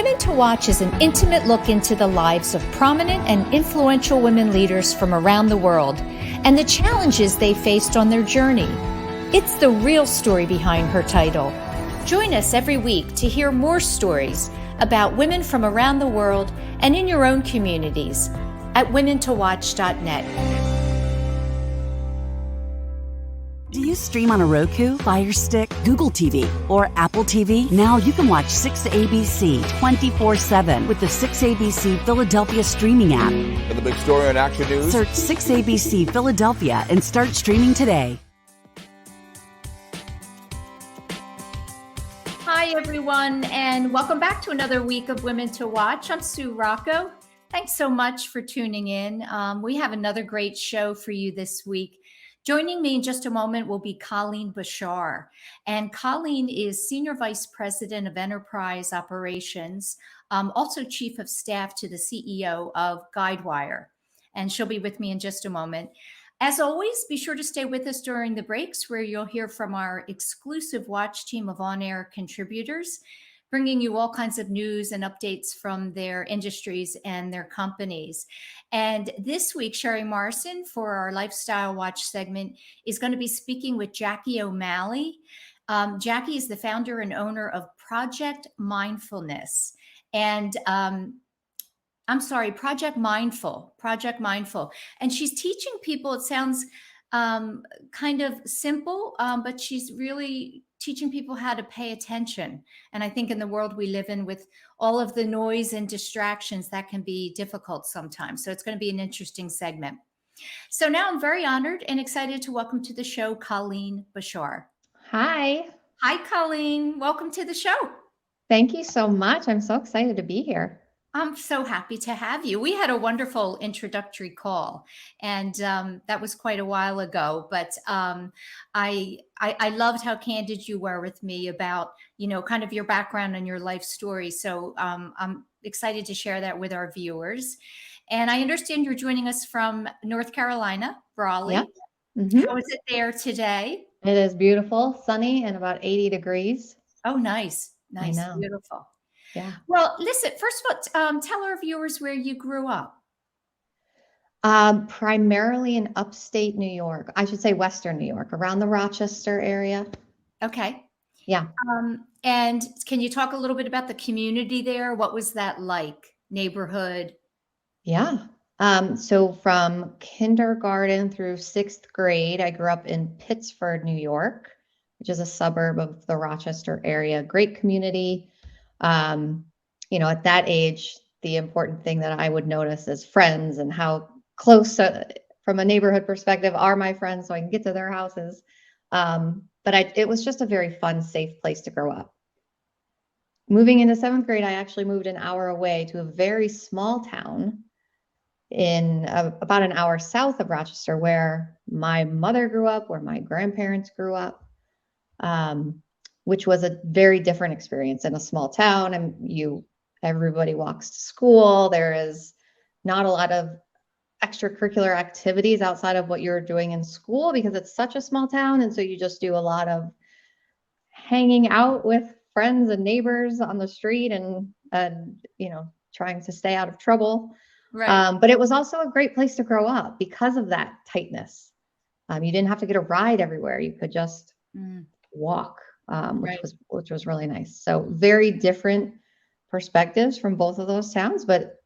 Women to Watch is an intimate look into the lives of prominent and influential women leaders from around the world and the challenges they faced on their journey. It's the real story behind her title. Join us every week to hear more stories about women from around the world and in your own communities at womentowatch.net. Do you stream on a Roku, Fire Stick, Google TV, or Apple TV? Now you can watch 6ABC 24/7 with the 6ABC Philadelphia streaming app. And the big story on Action News? Search 6ABC Philadelphia and start streaming today. Hi, everyone, and welcome back to another week of Women to Watch. I'm Sue Rocco. Thanks so much for tuning in. We have another great show for you this week. Joining me in just a moment will be Colleen Bashar. And Colleen is Senior Vice President of Enterprise Operations, also Chief of Staff to the CEO of Guidewire. And she'll be with me in just a moment. As always, be sure to stay with us during the breaks where you'll hear from our exclusive watch team of on-air contributors, bringing you all kinds of news and updates from their industries and their companies. And this week, Sherry Morrison, for our Lifestyle Watch segment, is going to be speaking with Jacquie O'Malley. Jacquie is the founder and owner of Project Mindfulness. And Project Mindful. And she's teaching people, it sounds kind of simple, but she's really teaching people how to pay attention. And I think in the world we live in with all of the noise and distractions, that can be difficult sometimes. So it's going to be an interesting segment. So now I'm very honored and excited to welcome to the show, Colleen Bashar. Hi. Hi, Colleen. Welcome to the show. Thank you so much. I'm so excited to be here. I'm so happy to have you. We had a wonderful introductory call, and that was quite a while ago. But I loved how candid you were with me about, kind of your background and your life story. So I'm excited to share that with our viewers. And I understand you're joining us from North Carolina, Raleigh. Yep. Mm-hmm. How is it there today? It is beautiful, sunny, and about 80 degrees. Oh, nice. I know. Beautiful. Yeah. Well, listen, first of all, tell our viewers where you grew up. Primarily in upstate New York. I should say Western New York, around the Rochester area. Okay. Yeah. And can you talk a little bit about the community there? What was that like? Neighborhood? Yeah. So from kindergarten through 6th grade, I grew up in Pittsford, New York, which is a suburb of the Rochester area. Great community. At that age, the important thing that I would notice is friends and how close from a neighborhood perspective are my friends so I can get to their houses. But it was just a very fun, safe place to grow up. Moving into 7th grade, I actually moved an hour away to a very small town in about an hour south of Rochester, where my mother grew up, where my grandparents grew up. Which was a very different experience in a small town. And everybody walks to school. There is not a lot of extracurricular activities outside of what you're doing in school because it's such a small town. And so you just do a lot of hanging out with friends and neighbors on the street and trying to stay out of trouble. Right. But it was also a great place to grow up because of that tightness. You didn't have to get a ride everywhere. You could just walk. Which was really nice. So very different perspectives from both of those towns, but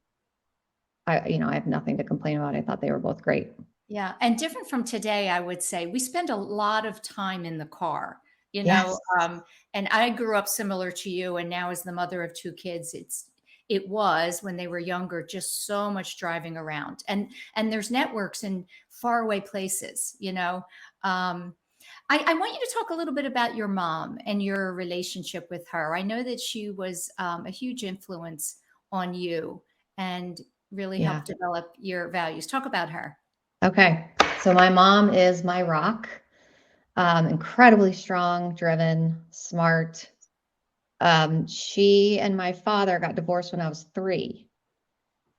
I have nothing to complain about. I thought they were both great. Yeah. And different from today, I would say we spend a lot of time in the car, Yes. And I grew up similar to you. And now as the mother of 2 kids, it was when they were younger, just so much driving around and there's networks in faraway places, I want you to talk a little bit about your mom and your relationship with her. I know that she was a huge influence on you and really helped develop your values. Talk about her. Okay. So my mom is my rock. Incredibly strong, driven, smart. She and my father got divorced when I was 3.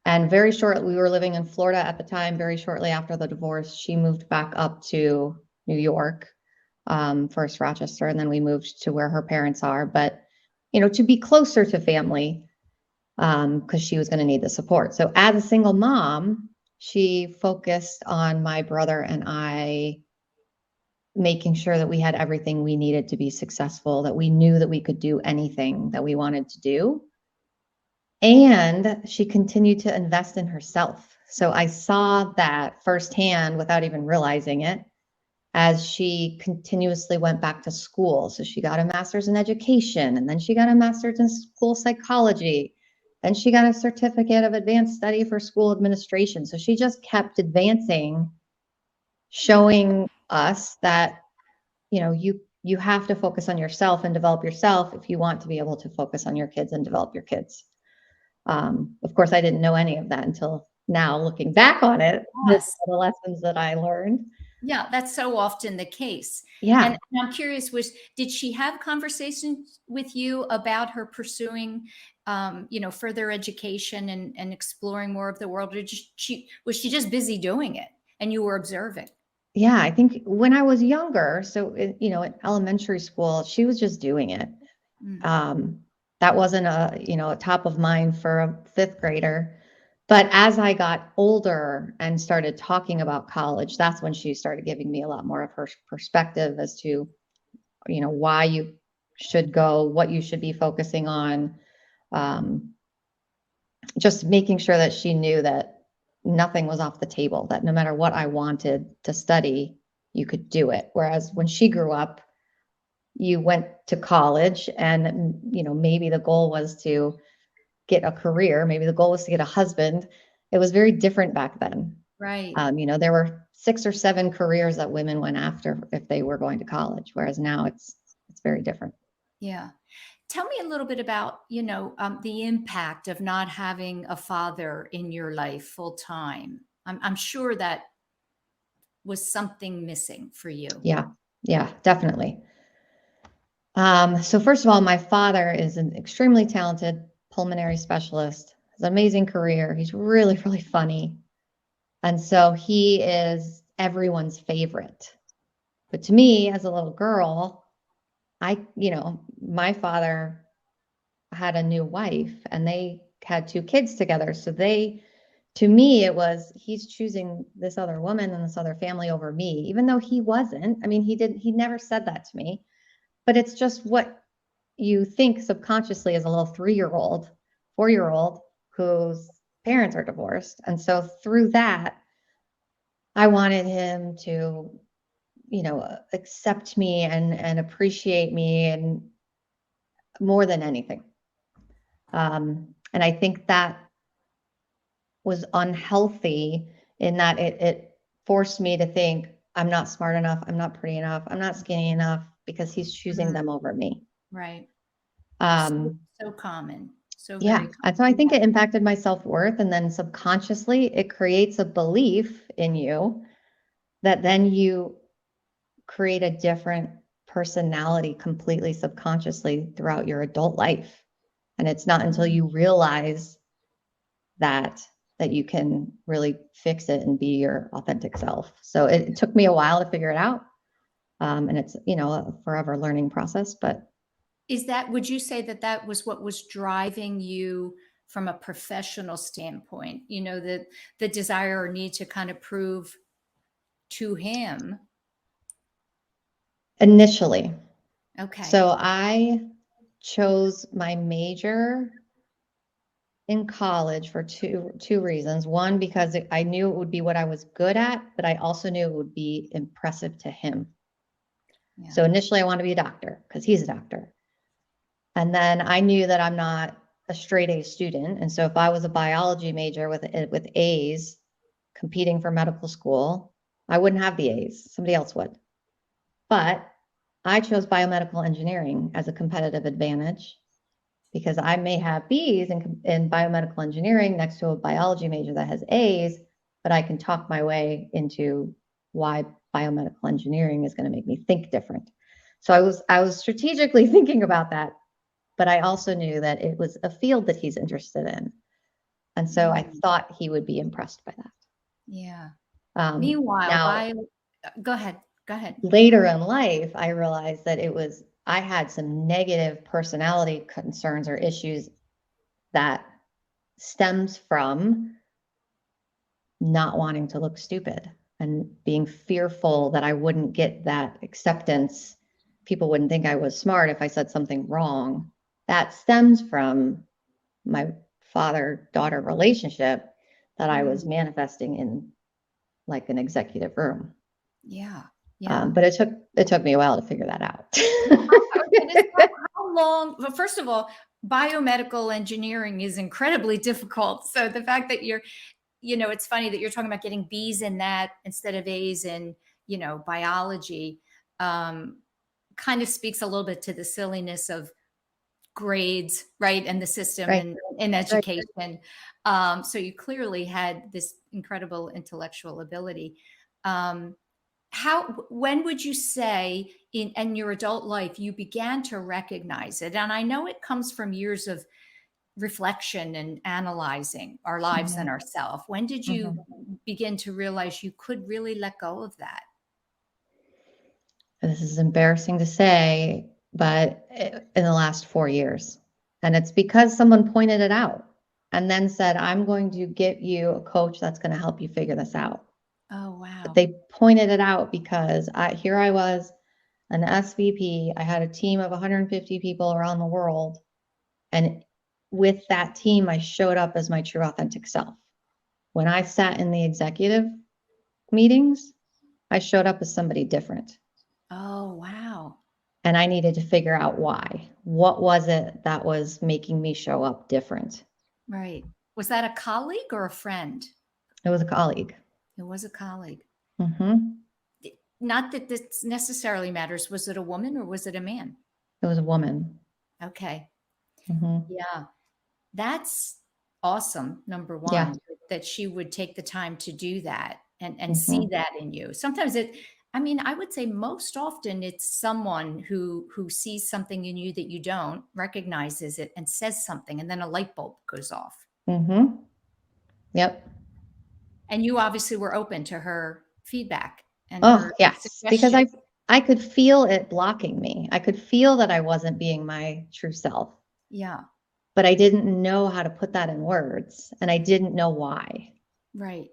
And very shortly, we were living in Florida at the time. Very shortly after the divorce, she moved back up to New York. First Rochester, and then we moved to where her parents are. But, to be closer to family, because she was going to need the support. So as a single mom, she focused on my brother and I making sure that we had everything we needed to be successful, that we knew that we could do anything that we wanted to do. And she continued to invest in herself. So I saw that firsthand without even realizing it as she continuously went back to school. So she got a master's in education, and then she got a master's in school psychology. Then she got a certificate of advanced study for school administration. So she just kept advancing, showing us that, you have to focus on yourself and develop yourself if you want to be able to focus on your kids and develop your kids. Of course, I didn't know any of that until now, looking back on it. Yes. The lessons that I learned. Yeah, that's so often the case. Yeah. And I'm curious, did she have conversations with you about her pursuing, further education and exploring more of the world? Or was she just busy doing it and you were observing? Yeah, I think when I was younger, so in elementary school, she was just doing it. That wasn't a top of mind for a fifth grader. But as I got older and started talking about college, that's when she started giving me a lot more of her perspective as to, why you should go, what you should be focusing on. Just making sure that she knew that nothing was off the table, that no matter what I wanted to study, you could do it. Whereas when she grew up, you went to college and, maybe the goal was to get a career. Maybe the goal was to get a husband. It was very different back then. Right. There were 6 or 7 careers that women went after if they were going to college, whereas now it's very different. Yeah. Tell me a little bit about, the impact of not having a father in your life full time. I'm sure that was something missing for you. Yeah, definitely. So first of all, my father is an extremely talented pulmonary specialist, has an amazing career. He's really, really funny. And so he is everyone's favorite. But to me, as a little girl, my father had a new wife and they had 2 kids together. So to me, it was, he's choosing this other woman and this other family over me, even though he wasn't. I mean, he never said that to me, but it's just what you think subconsciously as a little 3-year-old, 4-year-old whose parents are divorced. And so through that, I wanted him to, accept me and appreciate me and more than anything. And I think that was unhealthy in that it forced me to think I'm not smart enough, I'm not pretty enough, I'm not skinny enough, because he's choosing them over me. Right. So common. So yeah. Very common. And so I think it impacted my self-worth, and then subconsciously it creates a belief in you that then you create a different personality completely subconsciously throughout your adult life. And it's not until you realize that you can really fix it and be your authentic self. So it took me a while to figure it out. And it's, a forever learning process, but. Would you say that was what was driving you from a professional standpoint, the desire or need to kind of prove to him? Initially. Okay. So I chose my major in college for two reasons. One, because I knew it would be what I was good at, but I also knew it would be impressive to him. Yeah. So initially I wanted to be a doctor because he's a doctor. And then I knew that I'm not a straight A student. And so if I was a biology major with A's competing for medical school, I wouldn't have the A's. Somebody else would. But I chose biomedical engineering as a competitive advantage because I may have B's in biomedical engineering next to a biology major that has A's, but I can talk my way into why biomedical engineering is going to make me think different. So I was strategically thinking about that, but I also knew that it was a field that he's interested in. And so I thought he would be impressed by that. Yeah. Meanwhile, go ahead. Later in life, I realized that I had some negative personality concerns or issues that stems from not wanting to look stupid and being fearful that I wouldn't get that acceptance. People wouldn't think I was smart if I said something wrong. That stems from my father-daughter relationship that I was manifesting in like an executive room. Yeah. Yeah. But it took me a while to figure that out. How long? Well, first of all, biomedical engineering is incredibly difficult. So the fact that it's funny that you're talking about getting B's in that instead of A's in, biology, kind of speaks a little bit to the silliness of grades, right? And the system Right. and in education. So you clearly had this incredible intellectual ability. When would you say in your adult life you began to recognize it? And I know it comes from years of reflection and analyzing our lives and ourselves. When did you begin to realize you could really let go of that? This is embarrassing to say, but in the last 4 years. And it's because someone pointed it out and then said, I'm going to get you a coach that's going to help you figure this out. Oh, wow. But they pointed it out because here I was, an SVP. I had a team of 150 people around the world. And with that team, I showed up as my true authentic self. When I sat in the executive meetings, I showed up as somebody different. Oh, wow. And I needed to figure out why. What was it that was making me show up different? Right. Was that a colleague or a friend? It was a colleague. It was a colleague. Mm-hmm. Not that this necessarily matters. Was it a woman or was it a man? It was a woman. Okay. Mm-hmm. Yeah. That's awesome. Number one, Yeah. that she would take the time to do that and see Mm-hmm. that in you. Sometimes I would say most often it's someone who sees something in you that you don't, recognizes it and says something, and then a light bulb goes off. Mm-hmm. Yep. And you obviously were open to her feedback and Oh, her yes. Because suggestions. I could feel it blocking me. I could feel that I wasn't being my true self, Yeah. but I didn't know how to put that in words, and I didn't know why. Right.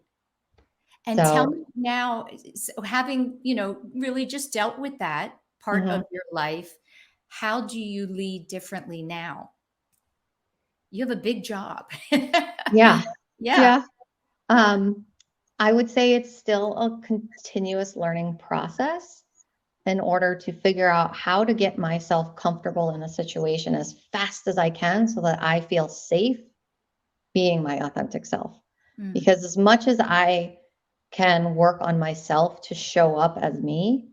And tell So, me now, so having, really just dealt with that part of your life, how do you lead differently now? You have a big job. yeah. Yeah. Yeah. I would say it's still a continuous learning process in order to figure out how to get myself comfortable in a situation as fast as I can so that I feel safe being my authentic self. Mm, Because as much as I can work on myself to show up as me,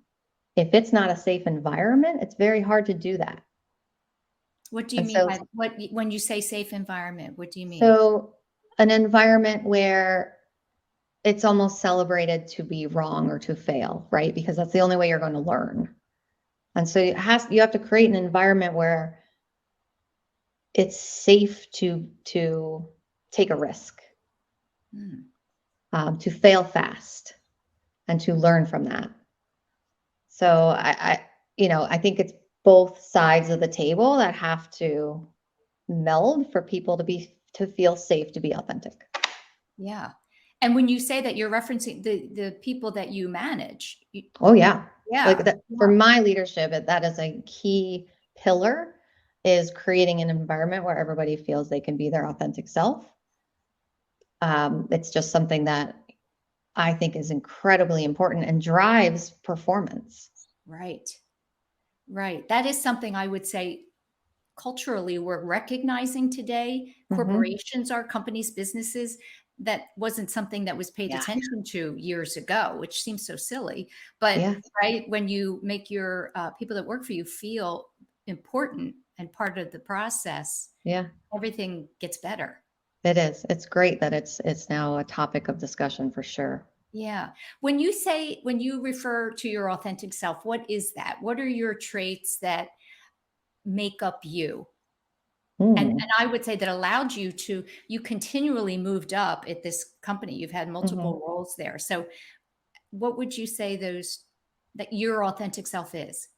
if it's not a safe environment, it's very hard to do that. what do you And mean so, by when you say safe environment? What do you mean? so an environment where it's almost celebrated to be wrong or to fail, right? Because that's the only way you're going to learn. And so you have to create an environment where it's safe to take a risk, Mm, to fail fast, and to learn from that. So I think it's both sides of the table that have to meld for people to feel safe to be authentic. yeah. And when you say that, you're referencing the people that you manage. Oh yeah. Like Yeah. that for my leadership, that is a key pillar, is creating an environment where everybody feels they can be their authentic self. It's just something that I think is incredibly important and drives performance. Right. Right. That is something I would say culturally we're recognizing today. Corporations are companies, businesses. That wasn't something that was paid Yeah. attention to years ago, which seems so silly. But Yeah. right, when you make your people that work for you feel important and part of the process, Yeah. everything gets better. It is. It's great that it's now a topic of discussion for sure. Yeah. When you refer to your authentic self, what is that? What are your traits that make up you? And I would say that allowed you continually moved up at this company. You've had multiple roles there. So what would you say that your authentic self is?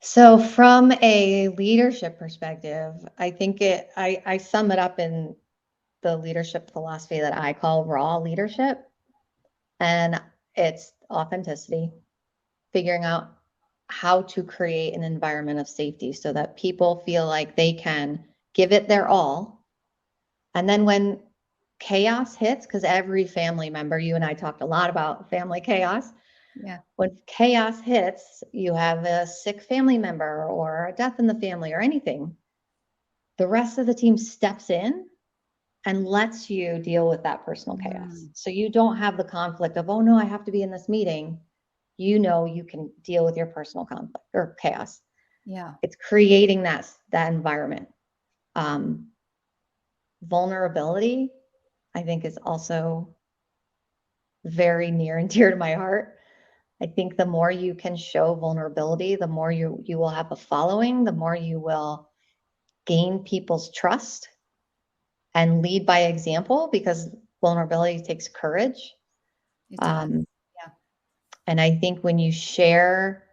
So from a leadership perspective, I think I sum it up in the leadership philosophy that I call raw leadership. And it's authenticity, figuring out how to create an environment of safety so that people feel like they can give it their all. And then when chaos hits, because every family member, you and I talked a lot about family chaos. Yeah. When chaos hits, you have a sick family member or a death in the family or anything, the rest of the team steps in and lets you deal with that personal chaos. So you don't have the conflict of, oh no, I have to be in this meeting. You know, you can deal with your personal conflict or chaos. Yeah. It's creating that environment. Vulnerability, I think, is also very near and dear to my heart. I think the more you can show vulnerability, the more you will have a following, the more you will gain people's trust and lead by example, because vulnerability takes courage. It does. Yeah. And I think when you share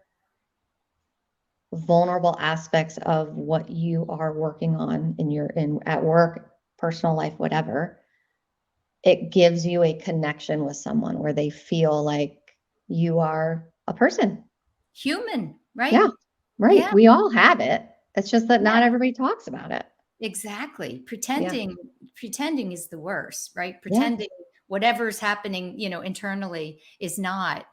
vulnerable aspects of what you are working on at work, personal life, whatever, it gives you a connection with someone where they feel like you are a person. Human, right? Yeah, right. Yeah. We all have it. It's just that not Yeah. everybody talks about it. Exactly. Pretending is the worst, right? Yeah. Pretending whatever's happening, internally is not,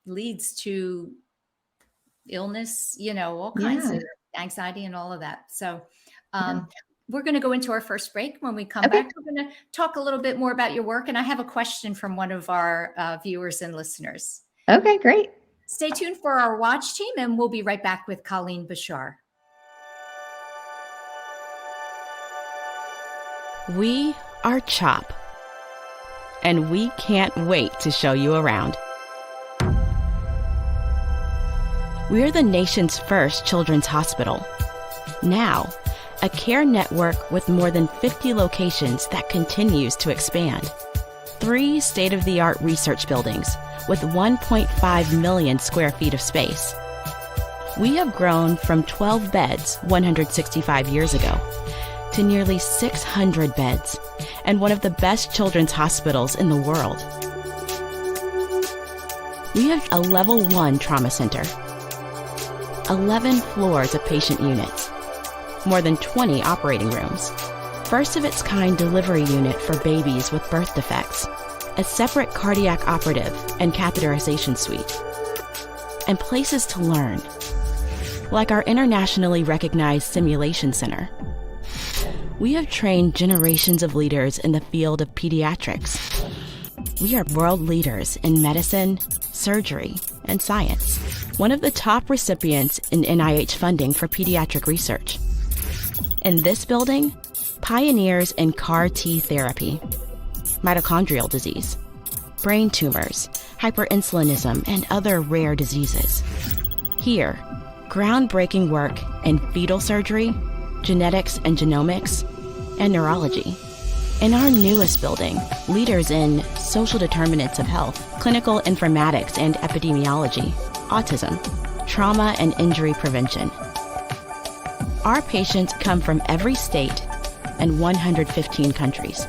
leads to illness, all kinds of anxiety and all of that. So, we're going to go into our first break. When we come back, we're going to talk a little bit more about your work. And I have a question from one of our viewers and listeners. Okay, great. Stay tuned for our watch team, and we'll be right back with Colleen Bashar. We are CHOP, and we can't wait to show you around. We're the nation's first children's hospital. Now, a care network with more than 50 locations that continues to expand. 3 state-of-the-art research buildings with 1.5 million square feet of space. We have grown from 12 beds 165 years ago to nearly 600 beds and one of the best children's hospitals in the world. We have a level 1 trauma center, 11 floors of patient units, more than 20 operating rooms, first of its kind delivery unit for babies with birth defects, a separate cardiac operative and catheterization suite, and places to learn, like our internationally recognized simulation center. We have trained generations of leaders in the field of pediatrics. We are world leaders in medicine, surgery, and science. One of the top recipients in NIH funding for pediatric research. In this building, pioneers in CAR T therapy, mitochondrial disease, brain tumors, hyperinsulinism, and other rare diseases. Here, groundbreaking work in fetal surgery, genetics and genomics, and neurology. In our newest building, leaders in social determinants of health, clinical informatics and epidemiology, autism, trauma and injury prevention. Our patients come from every state and 115 countries.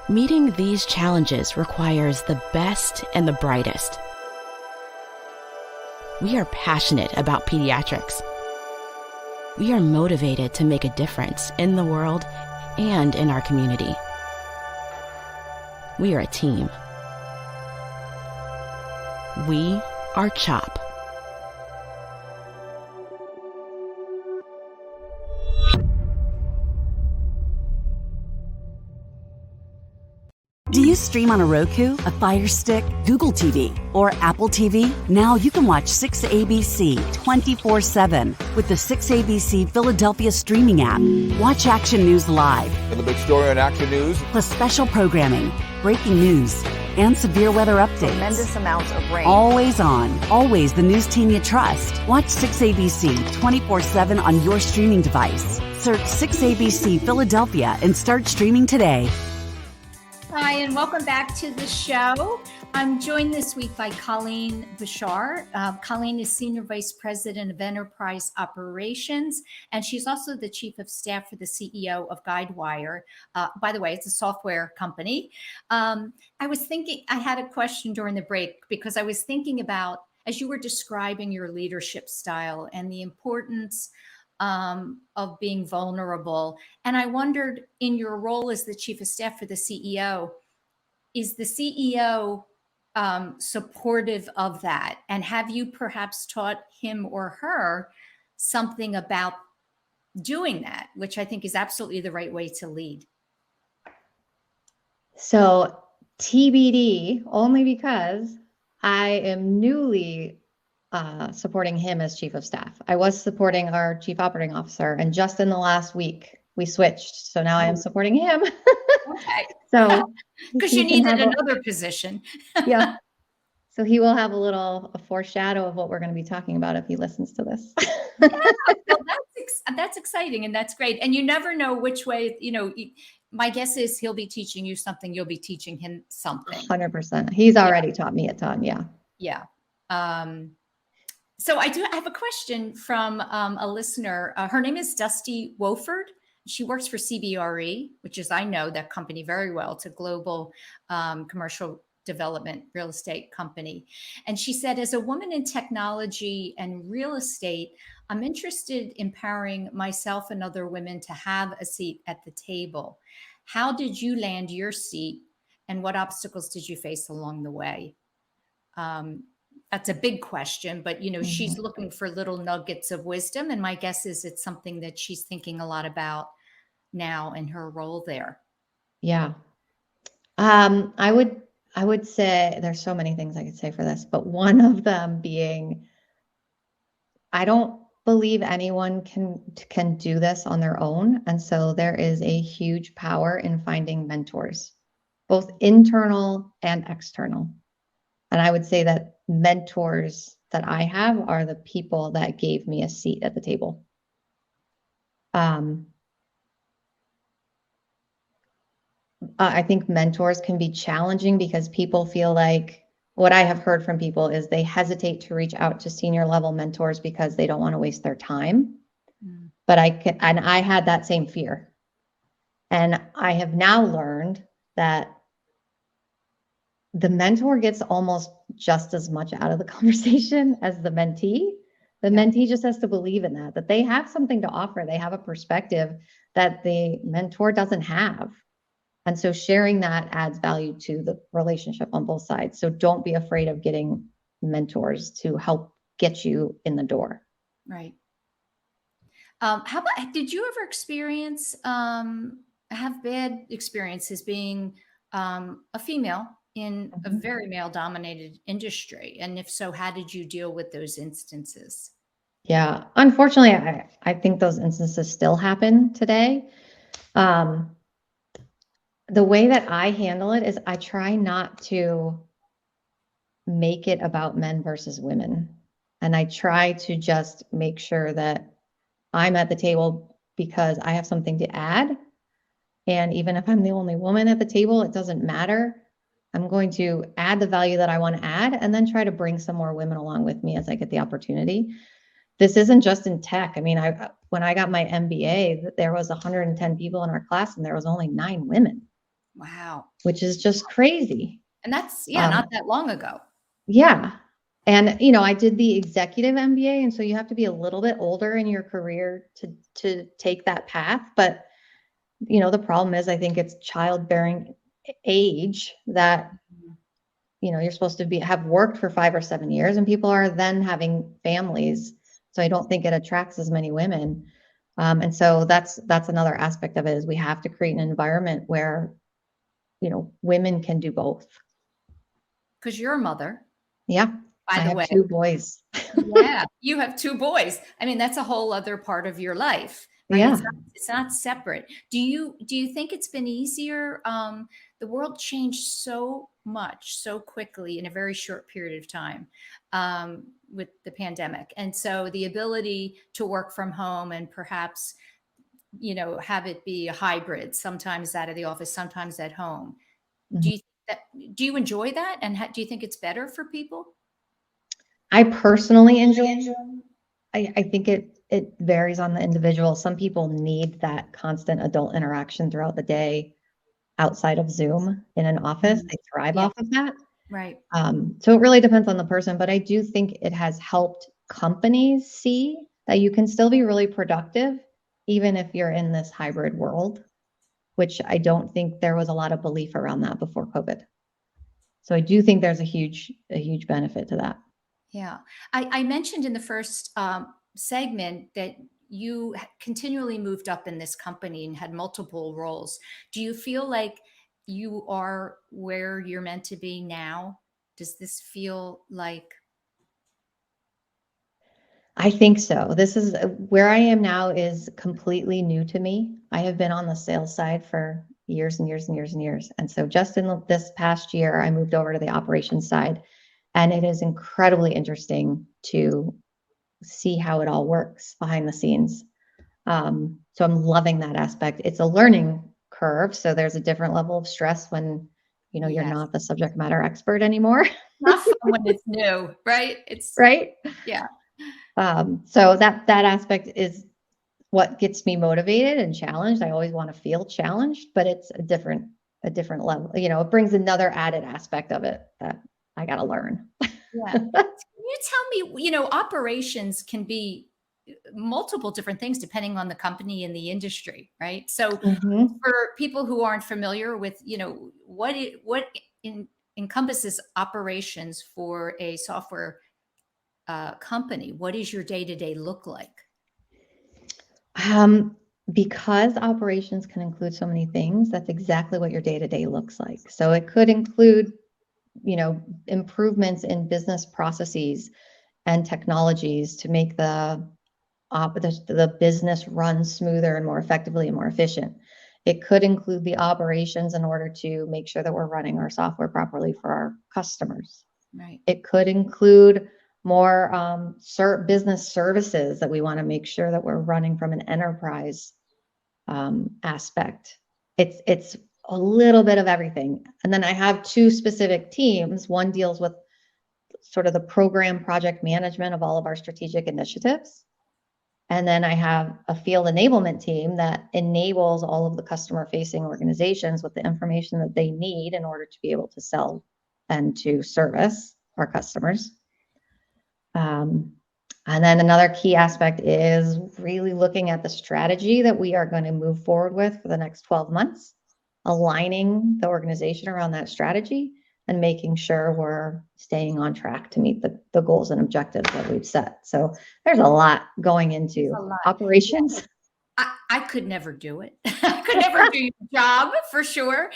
Meeting these challenges requires the best and the brightest. We are passionate about pediatrics. We are motivated to make a difference in the world and in our community. We are a team. We are CHOP. Do you stream on a Roku, a Fire Stick, Google TV, or Apple TV? Now you can watch 6ABC 24/7 with the 6ABC Philadelphia streaming app. Watch action news live, And the big story on Action News. plus special programming, breaking news, and severe weather updates. Tremendous amounts of rain. Always on, always the news team you trust. Watch 6ABC 24/7 on your streaming device. Search 6ABC Philadelphia and start streaming today. Hi, and welcome back to the show. I'm joined this week by Colleen Bashar. Colleen is Senior Vice President of Enterprise Operations, and she's also the Chief of Staff for the CEO of Guidewire. By the way, it's a software company. I had a question during the break because I was thinking about, as you were describing your leadership style and the importance of being vulnerable. And I wondered, in your role as the Chief of Staff for the CEO, is the CEO supportive of that? And have you perhaps taught him or her something about doing that, which I think is absolutely the right way to lead? So TBD, only because I am newly supporting him as Chief of Staff. I was supporting our Chief Operating Officer, and just in the last week, we switched. So now I am supporting him. Okay. So Because he you can needed have another position. yeah. So he will have a foreshadow of what we're going to be talking about if he listens to this. Yeah, well, that's exciting, and that's great. And you never know which way, my guess is he'll be teaching you something, you'll be teaching him something. 100%. He's already taught me a ton. Yeah. Yeah. So I have a question from a listener. Her name is Dusty Wofford. She works for CBRE, which is, I know that company very well. It's a global commercial development real estate company. And she said, as a woman in technology and real estate, I'm interested in empowering myself and other women to have a seat at the table. How did you land your seat, and what obstacles did you face along the way? That's a big question, but she's looking for little nuggets of wisdom. And my guess is it's something that she's thinking a lot about now in her role there. Yeah. I would say there's so many things I could say for this, but one of them being, I don't believe anyone can do this on their own. And so there is a huge power in finding mentors, both internal and external. And I would say that mentors that I have are the people that gave me a seat at the table. I think mentors can be challenging because people feel like, what I have heard from people is they hesitate to reach out to senior level mentors because they don't want to waste their time. But I had that same fear. And I have now learned that the mentor gets almost just as much out of the conversation as the mentee. The mentee just has to believe in that they have something to offer. They have a perspective that the mentor doesn't have. And so sharing that adds value to the relationship on both sides. So don't be afraid of getting mentors to help get you in the door. Right. How about, did you ever have bad experiences being a female in a very male dominated industry? And if so, how did you deal with those instances? Yeah, unfortunately, I think those instances still happen today. The way that I handle it is I try not to make it about men versus women. And I try to just make sure that I'm at the table because I have something to add. And even if I'm the only woman at the table, it doesn't matter. I'm going to add the value that I want to add and then try to bring some more women along with me as I get the opportunity. This isn't just in tech. I mean, when I got my MBA, there was 110 people in our class and there was only 9 women. Wow. Which is just crazy. And that's, not that long ago. Yeah. And, I did the executive MBA. And so you have to be a little bit older in your career to take that path. But, the problem is, I think it's childbearing age that, you're supposed to have worked for 5 or 7 years and people are then having families. So I don't think it attracts as many women. And so that's another aspect of it is we have to create an environment where women can do both. Because you're a mother, Yeah. by I the have way. 2 boys. Yeah, you have 2 boys. I mean, that's a whole other part of your life, right? Yeah. It's not separate. Do you think it's been easier? The world changed so much so quickly in a very short period of time, with the pandemic. And so the ability to work from home and perhaps, have it be a hybrid, sometimes out of the office, sometimes at home. Mhm. Do you that do you enjoy that? And do you think it's better for people? I personally enjoy. I think it varies on the individual. Some people need that constant adult interaction throughout the day outside of Zoom in an office. Mhm. They thrive Yeah, off of that. right. So it really depends on the person, but I do think it has helped companies see that you can still be really productive even if you're in this hybrid world, which I don't think there was a lot of belief around that before COVID. So I do think there's a huge benefit to that. Yeah. I mentioned in the first segment that you continually moved up in this company and had multiple roles. Do you feel like you are where you're meant to be now? Does this feel like, I think so. This is where I am now is completely new to me. I have been on the sales side for years and years and years and years. And so just in this past year, I moved over to the operations side, and it is incredibly interesting to see how it all works behind the scenes. So I'm loving that aspect. It's a learning curve. So there's a different level of stress when, you're yes, not the subject matter expert anymore, not fun when it's new, right? It's, right? yeah. So that aspect is what gets me motivated and challenged. I always want to feel challenged, but it's a different level. It brings another added aspect of it that I got to learn. Yeah. Can you tell me, operations can be multiple different things depending on the company and the industry, right? So Mhm. for people who aren't familiar with, what encompasses operations for a software company, what does your day-to-day look like? Um, because operations can include so many things, that's exactly what your day to day looks like. So it could include, improvements in business processes and technologies to make the business run smoother and more effectively and more efficient. It could include the operations in order to make sure that we're running our software properly for our customers. Right. It could include more business services that we want to make sure that we're running from an enterprise aspect. It's a little bit of everything. And then I have 2 specific teams. One deals with sort of the program project management of all of our strategic initiatives. And then I have a field enablement team that enables all of the customer facing organizations with the information that they need in order to be able to sell and to service our customers. And then another key aspect is really looking at the strategy that we are going to move forward with for the next 12 months, aligning the organization around that strategy and making sure we're staying on track to meet the goals and objectives that we've set. So there's a lot going into A lot. operations. I could never do it. I could never do your job for sure.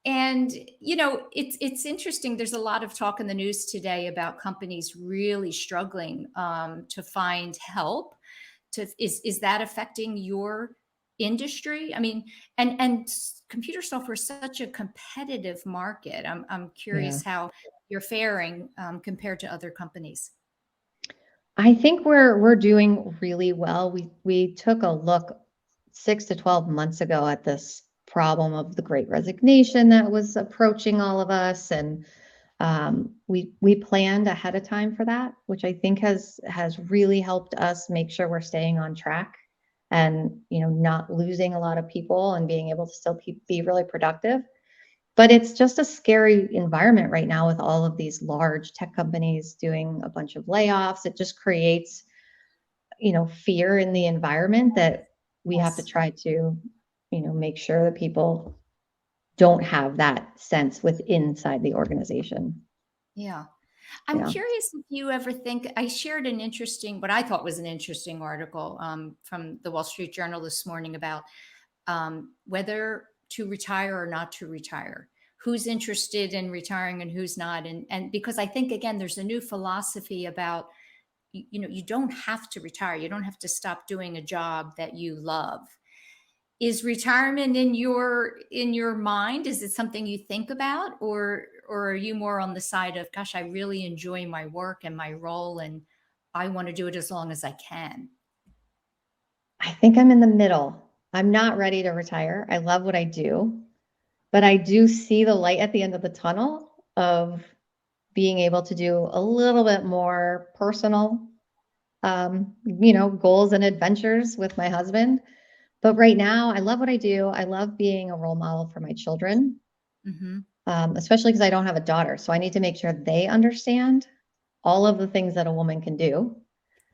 And it's interesting. There's a lot of talk in the news today about companies really struggling to find help. Is that affecting your industry? I mean, and computer software is such a competitive market. I'm Yeah. curious how you're faring compared to other companies. I think we're doing really well. We took a look 6 to 12 months ago at this problem of the Great Resignation that was approaching all of us, and we planned ahead of time for that, which I think has really helped us make sure we're staying on track and not losing a lot of people and being able to still be really productive. But it's just a scary environment right now with all of these large tech companies doing a bunch of layoffs. It just creates, fear in the environment that we have to Yes. try to, make sure that people don't have that sense inside the organization. Yeah. I'm Yeah. curious if you ever think I shared what I thought was an interesting article from the Wall Street Journal this morning about whether to retire or not to retire, who's interested in retiring and who's not. And because I think, again, there's a new philosophy about, you don't have to retire. You don't have to stop doing a job that you love. Is retirement in your mind? Is it something you think about, or are you more on the side of, gosh, I really enjoy my work and my role, and I want to do it as long as I can? I think I'm in the middle. I'm not ready to retire. I love what I do, but I do see the light at the end of the tunnel of being able to do a little bit more personal, goals and adventures with my husband. But right now, I love what I do. I love being a role model for my children, especially because I don't have a daughter. So I need to make sure they understand all of the things that a woman can do.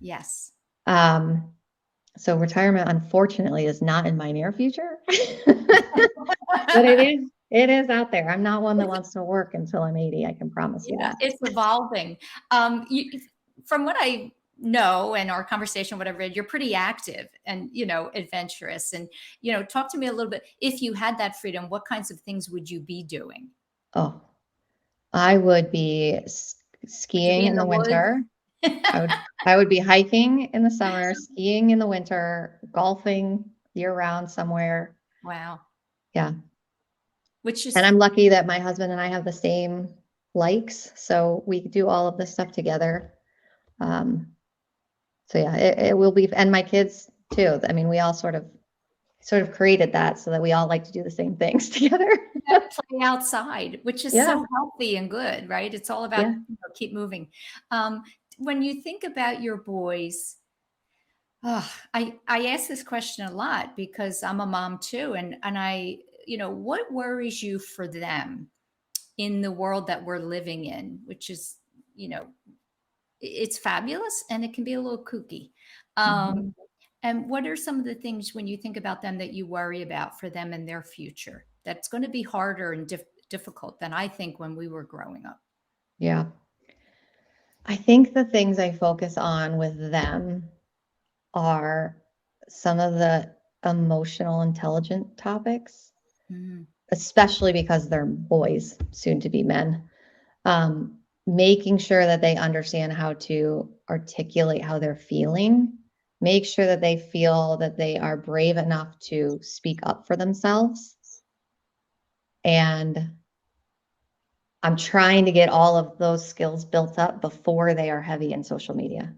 Yes. So retirement, unfortunately, is not in my near future, but it is out there. I'm not one that wants to work until I'm 80. I can promise you that. It's evolving. From what I know and our conversation, what I've read, you're pretty active and, adventurous. And, talk to me a little bit. If you had that freedom, what kinds of things would you be doing? Oh, I would be skiing in the winter. I would be hiking in the summer, skiing in the winter, golfing year round somewhere. Wow. Yeah. And I'm lucky that my husband and I have the same likes. So we do all of this stuff together. So yeah, it will be, and my kids too. I mean, we all sort of created that so that we all like to do the same things together. Play outside, which is so healthy and good, right? It's all about keep moving. When you think about your boys, I ask this question a lot because I'm a mom too, and I, what worries you for them in the world that we're living in, which is, it's fabulous and it can be a little kooky. And what are some of the things when you think about them that you worry about for them and their future? That's going to be harder and difficult than I think when we were growing up. Yeah. I think the things I focus on with them are some of the emotional intelligent topics, especially because they're boys, soon to be men. Making sure that they understand how to articulate how they're feeling, make sure that they feel that they are brave enough to speak up for themselves. And I'm trying to get all of those skills built up before they are heavy in social media,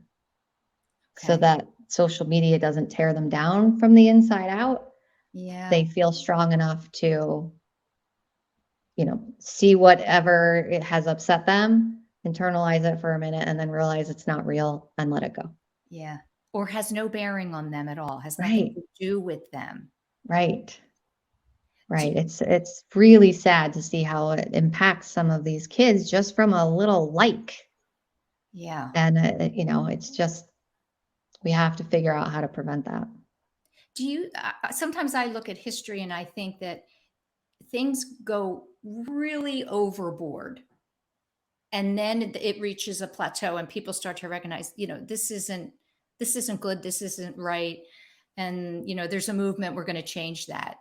so that social media doesn't tear them down from the inside out. Yeah. They feel strong enough to, see whatever it has upset them, internalize it for a minute, and then realize it's not real and let it go. Yeah. Or has no bearing on them at all, has nothing to do with them. Right. It's really sad to see how it impacts some of these kids just from a little like. Yeah. And, it's just, we have to figure out how to prevent that. Do you, sometimes I look at history and I think that things go really overboard and then it reaches a plateau and people start to recognize, this isn't good. This isn't right. And, there's a movement. We're going to change that.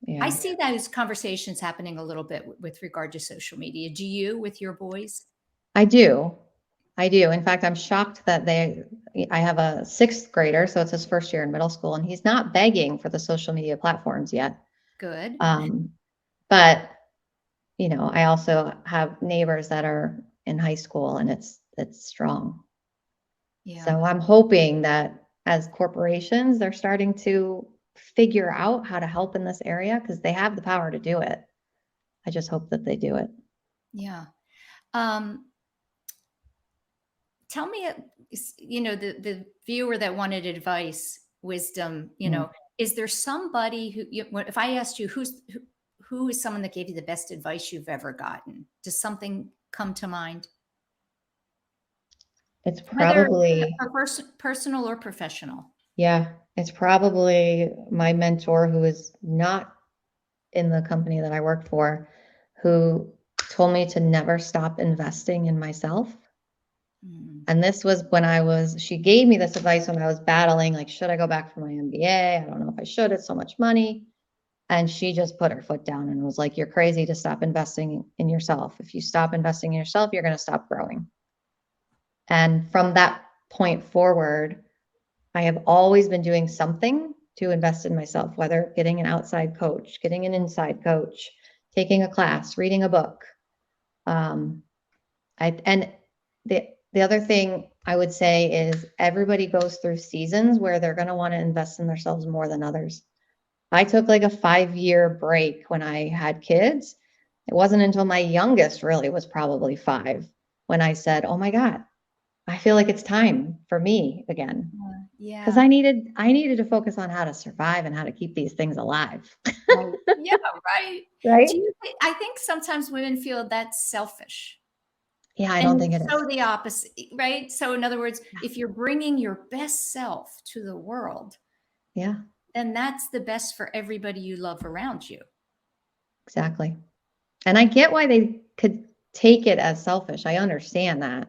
Yeah. I see those conversations happening a little bit with regard to social media. Do you with your boys? I do. In fact, I'm shocked that I have a 6th grader, so it's his first year in middle school, and he's not begging for the social media platforms yet. Good. But, I also have neighbors that are in high school and it's strong. Yeah. So I'm hoping that as corporations, they're starting to figure out how to help in this area because they have the power to do it. I just hope that they do it. Yeah. Tell me, the viewer that wanted advice, wisdom, is there somebody who, if I asked you who is someone that gave you the best advice you've ever gotten? Does something come to mind? It's probably personal or professional. Yeah, it's probably my mentor who is not in the company that I work for, who told me to never stop investing in myself. And this was when she gave me this advice when I was battling, like, should I go back for my MBA? I don't know if I should, it's so much money. And she just put her foot down and was like, you're crazy to stop investing in yourself. If you stop investing in yourself, you're going to stop growing. And from that point forward, I have always been doing something to invest in myself, whether getting an outside coach, getting an inside coach, taking a class, reading a book. And the other thing I would say is everybody goes through seasons where they're going to want to invest in themselves more than others. I took like a 5-year break when I had kids. It wasn't until my youngest really was probably 5 when I said, oh my God, I feel like it's time for me again. Yeah. Because I needed to focus on how to survive and how to keep these things alive. Right. Yeah, right. Right? I think sometimes women feel that's selfish. Yeah, I don't think it is. So the opposite, right? So in other words, if you're bringing your best self to the world, Yeah, then that's the best for everybody you love around you. exactly. And I get why they could take it as selfish. I understand that.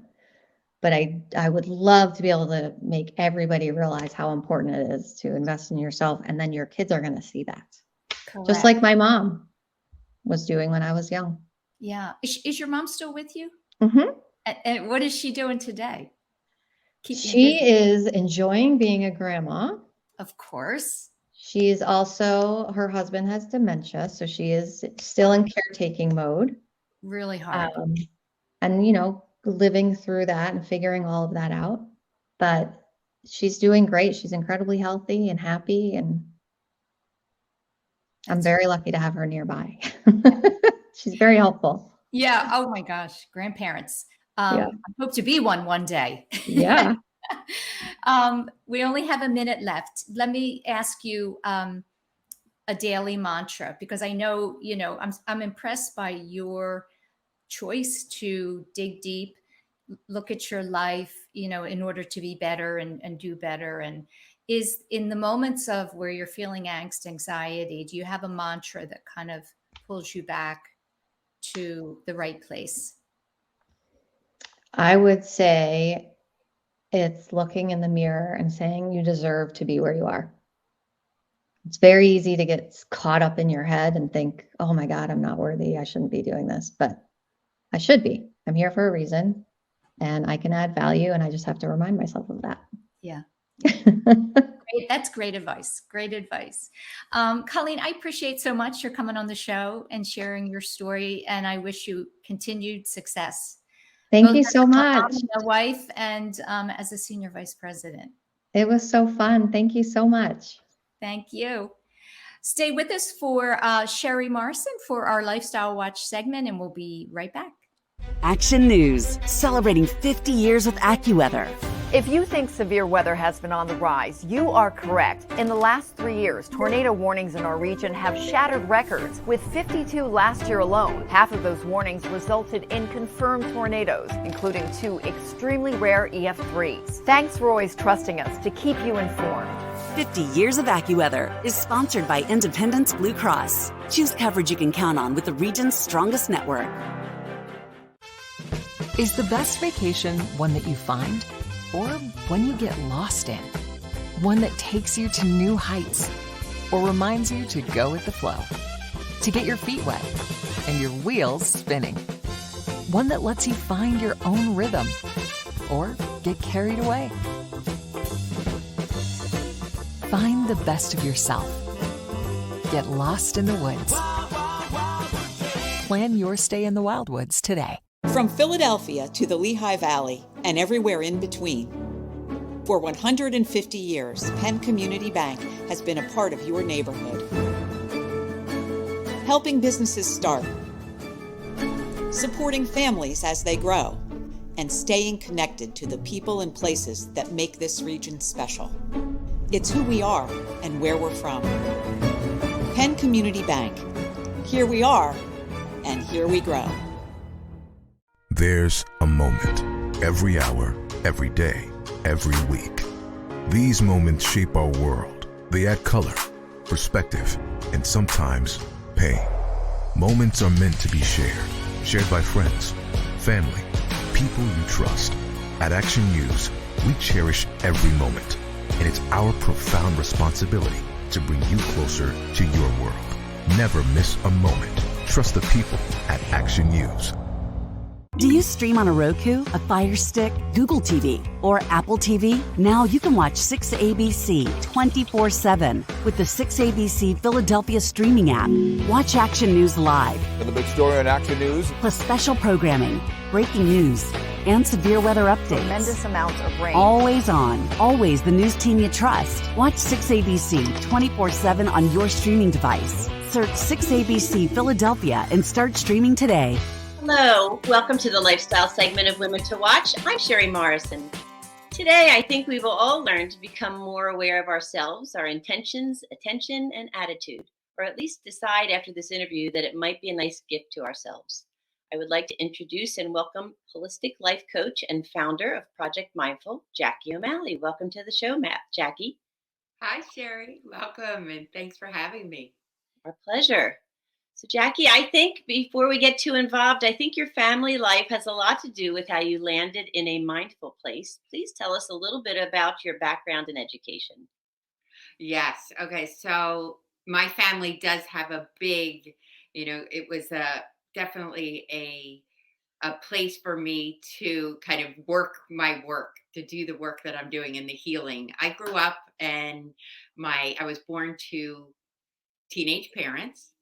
But I would love to be able to make everybody realize how important it is to invest in yourself. And then your kids are going to see that. Correct. Just like my mom was doing when I was young. Yeah. Is your mom still with you? Mm-hmm. And what is she doing today? She is enjoying being a grandma. Of course. She's also, her husband has dementia, so she is still in caretaking mode. Really hard. And, living through that and figuring all of that out. But she's doing great. She's incredibly healthy and happy. And I'm very lucky to have her nearby. She's very helpful. Yeah. Oh my gosh. Grandparents. Yeah. I hope to be one day. Yeah. We only have a minute left. Let me ask you a daily mantra, because I know, I'm impressed by your choice to dig deep, look at your life, in order to be better and do better. And is in the moments of where you're feeling angst, anxiety, do you have a mantra that kind of pulls you back to the right place? I would say it's looking in the mirror and saying you deserve to be where you are. It's very easy to get caught up in your head and think, oh my God, I'm not worthy. I shouldn't be doing this, but I should be. I'm here for a reason and I can add value, and I just have to remind myself of that. Yeah. Great. That's great advice. Great advice. Colleen, I appreciate so much your coming on the show and sharing your story, and I wish you continued success. Thank Both you as so a much. mom and a wife, and as a senior vice president. It was so fun. Thank you so much. Thank you. Stay with us for Sherry Marson for our Lifestyle Watch segment, and we'll be right back. Action News, celebrating 50 years with AccuWeather. If you think severe weather has been on the rise, you are correct. In the last 3 years, tornado warnings in our region have shattered records, with 52 last year alone. Half of those warnings resulted in confirmed tornadoes, including 2 extremely rare EF3s. Thanks for always trusting us to keep you informed. 50 Years of AccuWeather is sponsored by Independence Blue Cross. Choose coverage you can count on with the region's strongest network. Is the best vacation one that you find, or one you get lost in? One that takes you to new heights, or reminds you to go with the flow? To get your feet wet and your wheels spinning? One that lets you find your own rhythm, or get carried away? Find the best of yourself. Get lost in the woods. Plan your stay in the Wildwoods today. From Philadelphia to the Lehigh Valley and everywhere in between. For 150 years, Penn Community Bank has been a part of your neighborhood. Helping businesses start, supporting families as they grow, and staying connected to the people and places that make this region special. It's who we are and where we're from. Penn Community Bank. Here we are, and here we grow. There's a moment, every hour, every day, every week. These moments shape our world. They add color, perspective, and sometimes pain. Moments are meant to be shared by friends, family, people you trust. At Action News, we cherish every moment, and it's our profound responsibility to bring you closer to your world. Never miss a moment. Trust the people at Action News. Do you stream on a Roku, a Fire Stick, Google TV, or Apple TV? Now you can watch 6ABC 24/7 with the 6ABC Philadelphia streaming app. Watch Action News live, And the big story on Action News. plus special programming, breaking news, and severe weather updates. Tremendous amounts of rain. Always on, always the news team you trust. Watch 6ABC 24/7 on your streaming device. Search 6ABC Philadelphia and start streaming today. Hello, welcome to the lifestyle segment of Women to Watch. I'm Sherry Morrison. Today, I think we will all learn to become more aware of ourselves, our intentions, attention, and attitude, or at least decide after this interview that it might be a nice gift to ourselves. I would like to introduce and welcome holistic life coach and founder of Project Mindful, Jackie O'Malley. Welcome to the show, Jackie. Hi, Sherry. Welcome, and thanks for having me. Our pleasure. So, Jackie, I think before we get too involved, I think your family life has a lot to do with how you landed in a mindful place. Please tell us a little bit about your background and education. Yes. Okay. So my family does have a big, it was definitely a place for me to kind of work my work, to do the work that I'm doing in the healing. I grew up and I was born to teenage parents.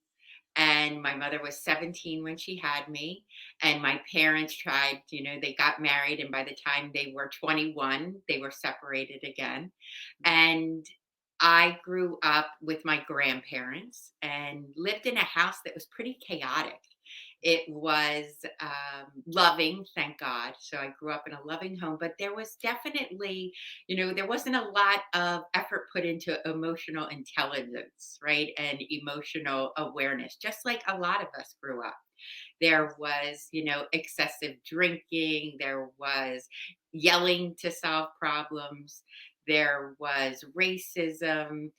And my mother was 17 when she had me. And my parents tried, they got married. And by the time they were 21, they were separated again. And I grew up with my grandparents and lived in a house that was pretty chaotic. It was loving, thank God. So I grew up in a loving home, but there was definitely, there wasn't a lot of effort put into emotional intelligence, right? And emotional awareness, just like a lot of us grew up. There was, excessive drinking. There was yelling to solve problems. There was racism,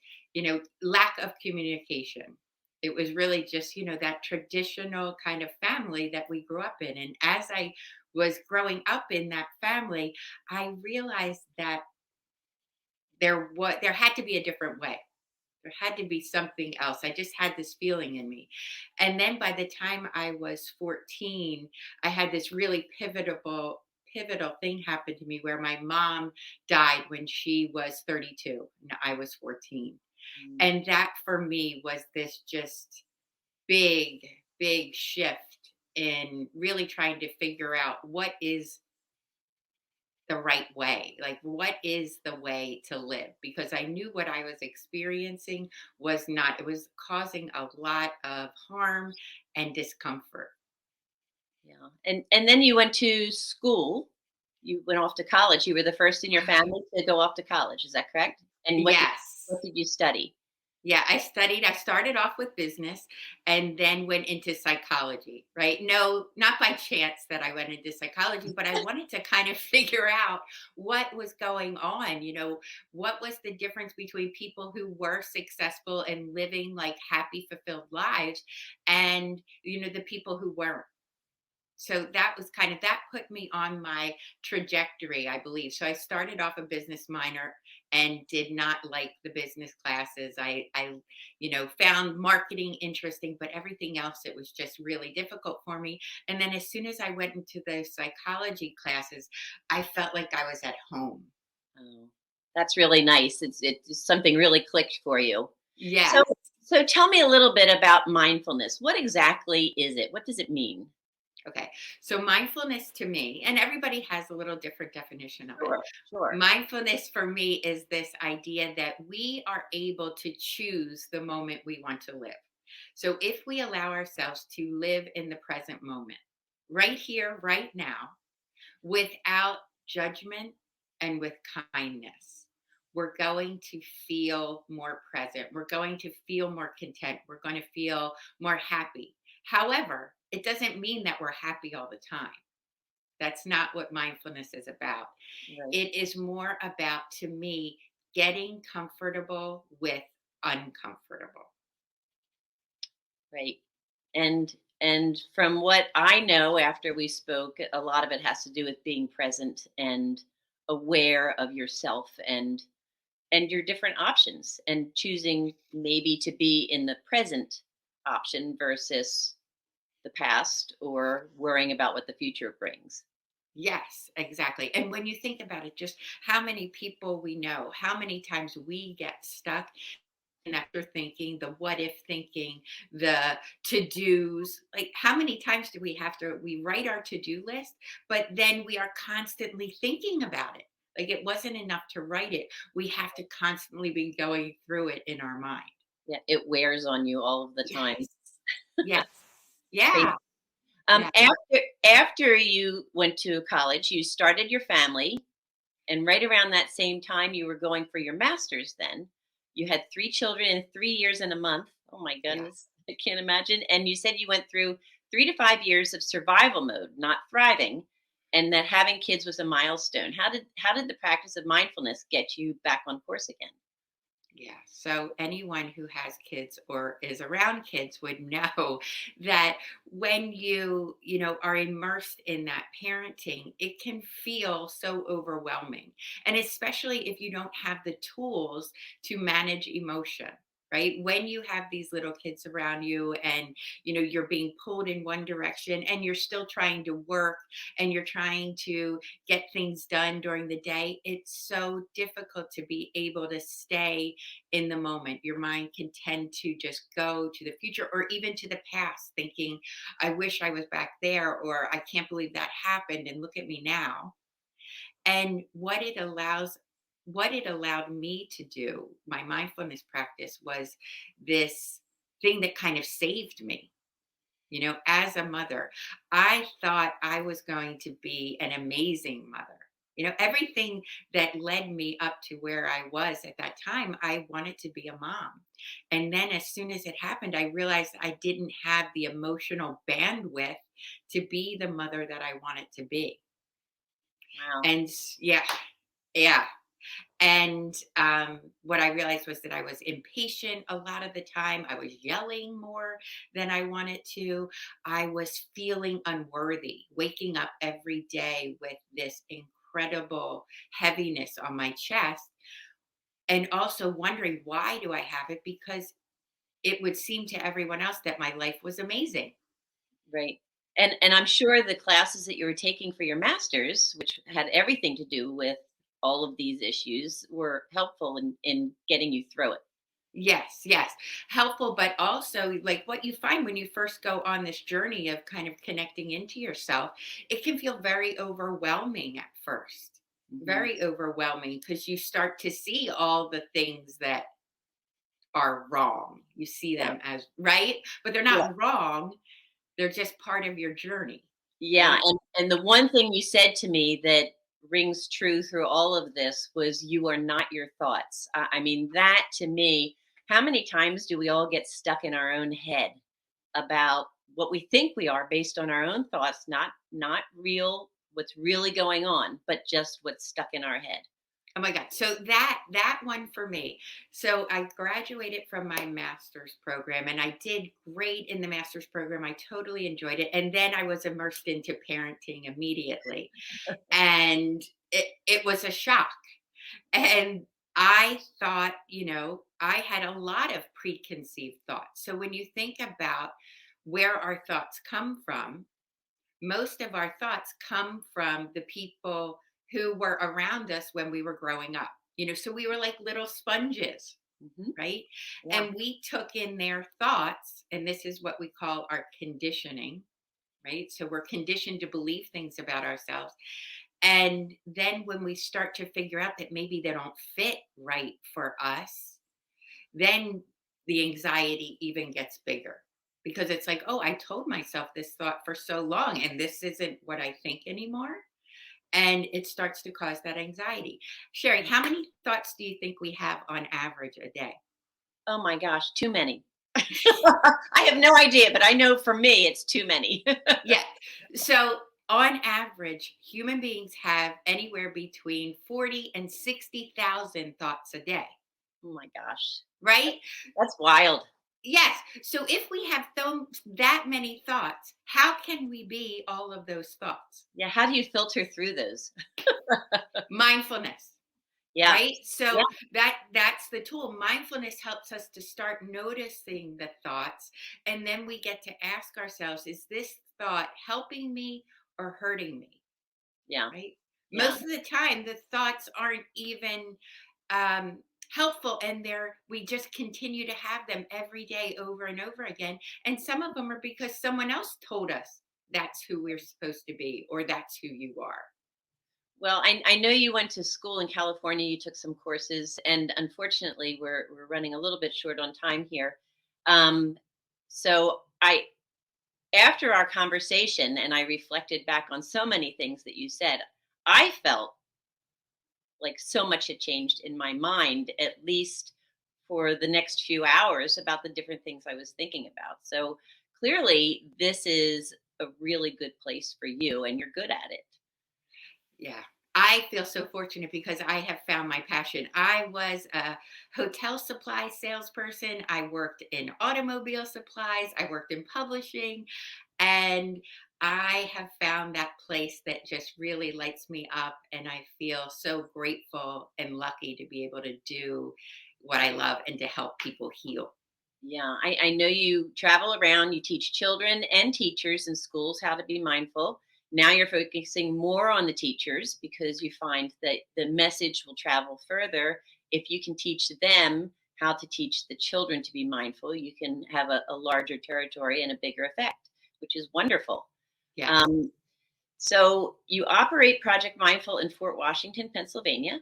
lack of communication. It was really just, that traditional kind of family that we grew up in. And as I was growing up in that family, I realized that there had to be a different way. There had to be something else. I just had this feeling in me. And then by the time I was 14, I had this really pivotal thing happen to me where my mom died when she was 32 and I was 14. And that for me was this just big shift in really trying to figure out what is the right way, like what is the way to live, because I knew what I was experiencing was not, it was causing a lot of harm and discomfort. Yeah. And then you went to school. You went off to college. You were the first in your family to go off to college. Is that correct? And Yes. What did you study? Yeah, I started off with business and then went into psychology, right? No, not by chance that I went into psychology, but I wanted to kind of figure out what was going on. What was the difference between people who were successful and living like happy, fulfilled lives and, the people who weren't. So that was that put me on my trajectory, I believe. So I started off a business minor and did not like the business classes. I found marketing interesting, but everything else, it was just really difficult for me. And then as soon as I went into the psychology classes, I felt like I was at home. Oh, that's really nice. It's something really clicked for you. Yeah. So tell me a little bit about mindfulness. What exactly is it? What does it mean? Okay. So mindfulness to me, and everybody has a little different definition of it. Sure. Mindfulness for me is this idea that we are able to choose the moment we want to live. So if we allow ourselves to live in the present moment, right here, right now, without judgment and with kindness, we're going to feel more present. We're going to feel more content. We're going to feel more happy. However, it doesn't mean that we're happy all the time. That's not what mindfulness is about. Right. It is more about, to me, getting comfortable with uncomfortable. Right. And from what I know after we spoke, a lot of it has to do with being present and aware of yourself and your different options and choosing maybe to be in the present option versus the past or worrying about what the future brings. Yes, exactly. And when you think about it, just how many people we know, how many times we get stuck in after thinking, the what if thinking, the to dos. Like, how many times do we write our to do list, but then we are constantly thinking about it? Like, it wasn't enough to write it. We have to constantly be going through it in our mind. Yeah, it wears on you all of the time. Yes. Yes. Crazy. Yeah. Yeah. After you went to college, you started your family, and right around that same time, you were going for your master's. Then you had 3 children in 3 years and a month. Oh my Yeah. goodness, I can't imagine. And you said you went through 3 to 5 years of survival mode, not thriving, and that having kids was a milestone. How did the practice of mindfulness get you back on course again? Yeah. So anyone who has kids or is around kids would know that when you are immersed in that parenting, it can feel so overwhelming. And especially if you don't have the tools to manage emotion. Right. When you have these little kids around you and you're being pulled in one direction and you're still trying to work and you're trying to get things done during the day, it's so difficult to be able to stay in the moment. Your mind can tend to just go to the future or even to the past, thinking, I wish I was back there, or I can't believe that happened. And look at me now. And what it allowed me to do, my mindfulness practice, was this thing that kind of saved me. As a mother, I thought I was going to be an amazing mother. Everything that led me up to where I was at that time, I wanted to be a mom. And then as soon as it happened, I realized I didn't have the emotional bandwidth to be the mother that I wanted to be. Wow. And yeah, yeah. And what I realized was that I was impatient a lot of the time. I was yelling more than I wanted to. I was feeling unworthy, waking up every day with this incredible heaviness on my chest, and also wondering, why do I have it? Because it would seem to everyone else that my life was amazing. Right. And I'm sure the classes that you were taking for your masters, which had everything to do with all of these issues, were helpful in getting you through it. Yes, yes. Helpful, but also like what you find when you first go on this journey of kind of connecting into yourself, it can feel very overwhelming at first. Mhm. Very overwhelming because you start to see all the things that are wrong. You see Yeah. them as right, but they're Yeah. not wrong. They're just part of your journey, Yeah, right? and the one thing you said to me that rings true through all of this was you are not your thoughts. I mean, that to me, how many times do we all get stuck in our own head about what we think we are based on our own thoughts, not real what's really going on, but just what's stuck in our head. Oh my God. So that one for me. So I graduated from my master's program and I did great in the master's program. I totally enjoyed it. And then I was immersed into parenting immediately. And it was a shock. And I thought, I had a lot of preconceived thoughts. So when you think about where our thoughts come from, most of our thoughts come from the people who were around us when we were growing up. So we were like little sponges, Mhm. right? Yeah. And we took in their thoughts, and this is what we call our conditioning, right? So we're conditioned to believe things about ourselves. And then when we start to figure out that maybe they don't fit right for us, then the anxiety even gets bigger because it's like, oh, I told myself this thought for so long and this isn't what I think anymore. And it starts to cause that anxiety. Sherry, how many thoughts do you think we have on average a day? Oh my gosh, too many. I have no idea, but I know for me it's too many. Yeah. So on average, human beings have anywhere between 40 and 60,000 thoughts a day, Oh my gosh. right? That's wild. Yes. So if we have that many thoughts, how can we be all of those thoughts? Yeah, how do you filter through those? Mindfulness. Yeah. Right? So Yeah. that's the tool. Mindfulness helps us to start noticing the thoughts, and then we get to ask ourselves, is this thought helping me or hurting me? Yeah. Right? Yeah. Most of the time the thoughts aren't even helpful, and we just continue to have them every day over and over again. And some of them are because someone else told us that's who we're supposed to be, or that's who you are. Well, I know you went to school in California. You took some courses, and unfortunately, we're running a little bit short on time here. Um, so after our conversation, and I reflected back on so many things that you said, I felt like so much had changed in my mind, at least for the next few hours, about the different things I was thinking about. So clearly, this is a really good place for you, and you're good at it. Yeah. I feel so fortunate because I have found my passion. I was a hotel supply salesperson. I worked in automobile supplies. I worked in publishing. And I have found that place that just really lights me up. And I feel so grateful and lucky to be able to do what I love and to help people heal. Yeah, I know you travel around, you teach children and teachers in schools how to be mindful. Now you're focusing more on the teachers because you find that the message will travel further. If you can teach them how to teach the children to be mindful, you can have a larger territory and a bigger effect, which is wonderful. Yeah. So you operate Project Mindful in Fort Washington, Pennsylvania,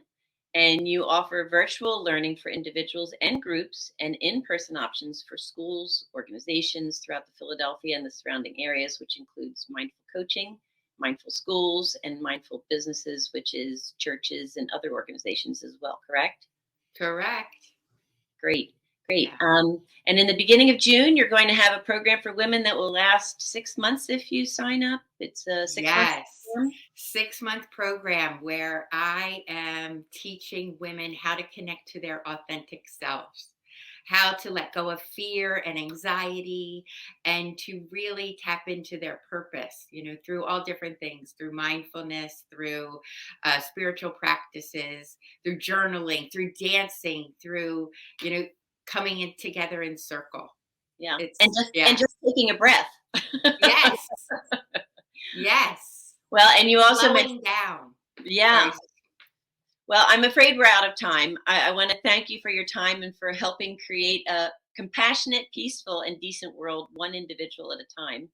and you offer virtual learning for individuals and groups and in-person options for schools, organizations throughout the Philadelphia and the surrounding areas, which includes mindful coaching, mindful schools, and mindful businesses, which is churches and other organizations as well, correct? Correct. Great. Great. Yeah. And in the beginning of June, you're going to have a program for women that will last 6 months if you sign up. It's a 6 month program. 6 month program where I am teaching women how to connect to their authentic selves, how to let go of fear and anxiety, and to really tap into their purpose, through all different things, through mindfulness, through spiritual practices, through journaling, through dancing, through, coming in together in circle. Yeah. It's And just taking a breath. Yes. Yes. Well, and you also slowing down. Yeah. Sorry. Well, I'm afraid we're out of time. I want to thank you for your time and for helping create a compassionate, peaceful, and decent world, one individual at a time.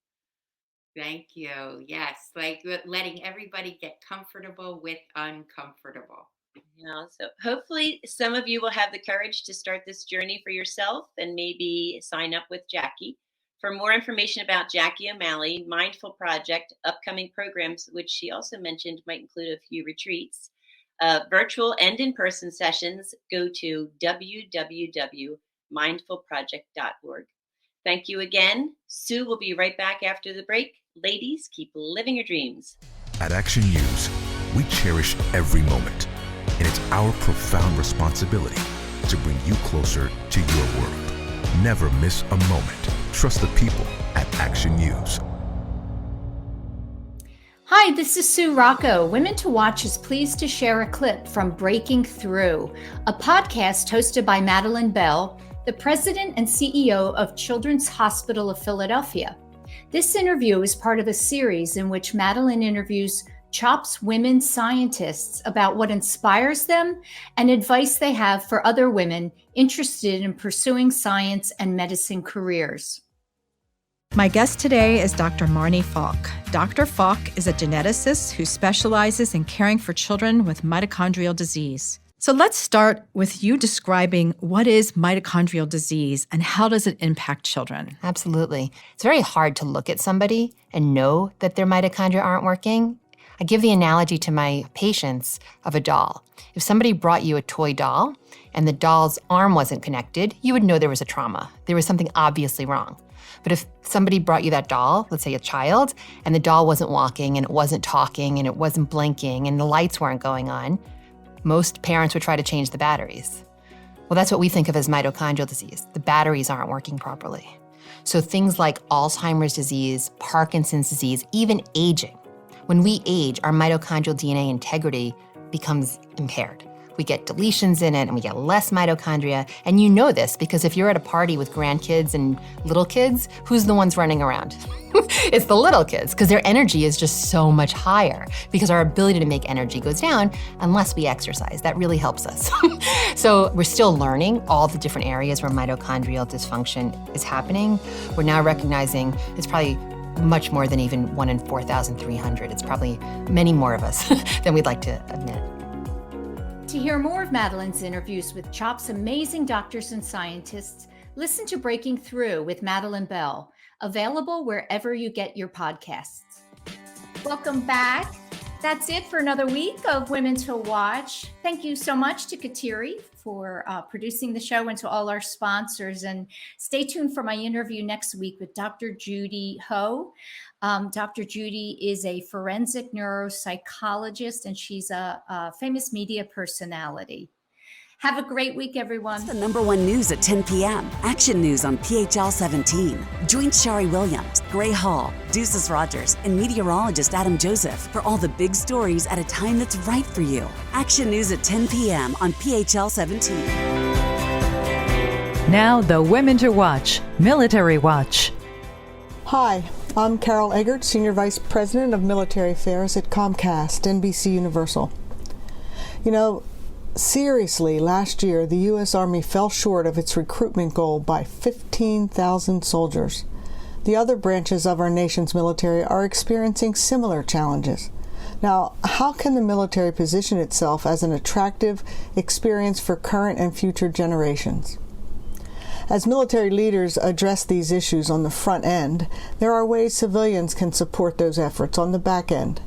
Thank you. Yes, like letting everybody get comfortable with uncomfortable. Yeah, so hopefully some of you will have the courage to start this journey for yourself and maybe sign up with Jackie. For more information about Jackie O'Malley, Mindful Project, upcoming programs, which she also mentioned might include a few retreats, virtual and in-person sessions, go to www.mindfulproject.org. Thank you again. Sue will be right back after the break. Ladies, keep living your dreams. At Action News, we cherish every moment, and it's our profound responsibility to bring you closer to your world. Never miss a moment. Trust the people at Action News. Hi, this is Sue Rocco. Women to Watch is pleased to share a clip from Breaking Through, a podcast hosted by Madeline Bell, the president and CEO of Children's Hospital of Philadelphia. This interview is part of a series in which Madeline interviews CHOP's women scientists about what inspires them and advice they have for other women interested in pursuing science and medicine careers. My guest today is Dr. Marnie Falk. Dr. Falk is a geneticist who specializes in caring for children with mitochondrial disease. So let's start with you describing what is mitochondrial disease and how does it impact children? Absolutely. It's very hard to look at somebody and know that their mitochondria aren't working. I give the analogy to my patients of a doll. If somebody brought you a toy doll and the doll's arm wasn't connected, you would know there was a trauma. There was something obviously wrong. But if somebody brought you that doll, let's say a child, and the doll wasn't walking and it wasn't talking and it wasn't blinking and the lights weren't going on, most parents would try to change the batteries. Well, that's what we think of as mitochondrial disease. The batteries aren't working properly. So things like Alzheimer's disease, Parkinson's disease, even aging. When we age, our mitochondrial DNA integrity becomes impaired, we get deletions in it, and we get less mitochondria. And you know this because if you're at a party with grandkids and little kids, who's the ones running around? It's the little kids, because their energy is just so much higher, because our ability to make energy goes down unless we exercise. That really helps us. So we're still learning all the different areas where mitochondrial dysfunction is happening. We're now recognizing it's probably much more than even 1 in 4,300. It's probably many more of us than we'd like to admit. To hear more of Madeline's interviews with CHOP's amazing doctors and scientists, listen to Breaking Through with Madeline Bell, available wherever you get your podcasts. Welcome back. That's it for another week of Women to Watch. Thank you so much to Kateri for producing the show, and to all our sponsors. And stay tuned for my interview next week with Dr. Judy Ho. Dr. Judy is a forensic neuropsychologist, and she's a famous media personality. Have a great week, everyone. The #1 news at 10 p.m. Action News on PHL 17. Join Shari Williams, Gray Hall, Deuces Rogers, and meteorologist Adam Joseph for all the big stories at a time that's right for you. Action News at 10 p.m. on PHL 17. Now, the Women to Watch, Military Watch. Hi, I'm Carol Eggert, Senior Vice President of Military Affairs at Comcast, NBC Universal. You know, seriously, last year, the U.S. Army fell short of its recruitment goal by 15,000 soldiers. The other branches of our nation's military are experiencing similar challenges. Now, how can the military position itself as an attractive experience for current and future generations? As military leaders address these issues on the front end, there are ways civilians can support those efforts on the back end.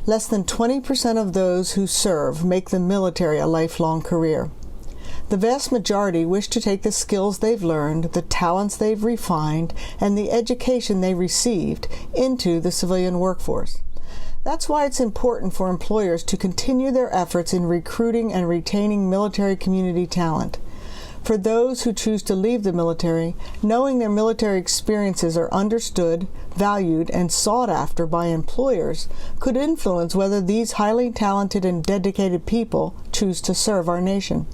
Less than 20% of those who serve make the military a lifelong career. The vast majority wish to take the skills they've learned, the talents they've refined, and the education they received into the civilian workforce. That's why it's important for employers to continue their efforts in recruiting and retaining military community talent. For those who choose to leave the military, knowing their military experiences are understood, valued, and sought after by employers could influence whether these highly talented and dedicated people choose to serve our nation.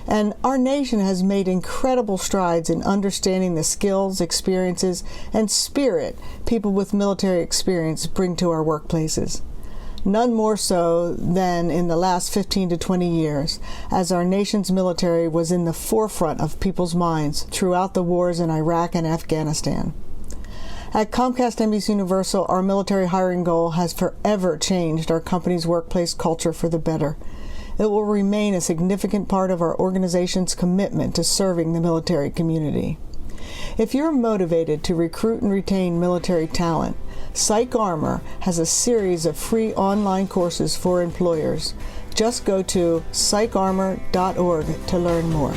And our nation has made incredible strides in understanding the skills, experiences, and spirit people with military experience bring to our workplaces. None more so than in the last 15 to 20 years, as our nation's military was in the forefront of people's minds throughout the wars in Iraq and Afghanistan. At Comcast NBC Universal, our military hiring goal has forever changed our company's workplace culture for the better. It will remain a significant part of our organization's commitment to serving the military community. If you're motivated to recruit and retain military talent, Psych Armor has a series of free online courses for employers. Just go to psycharmor.org to learn more.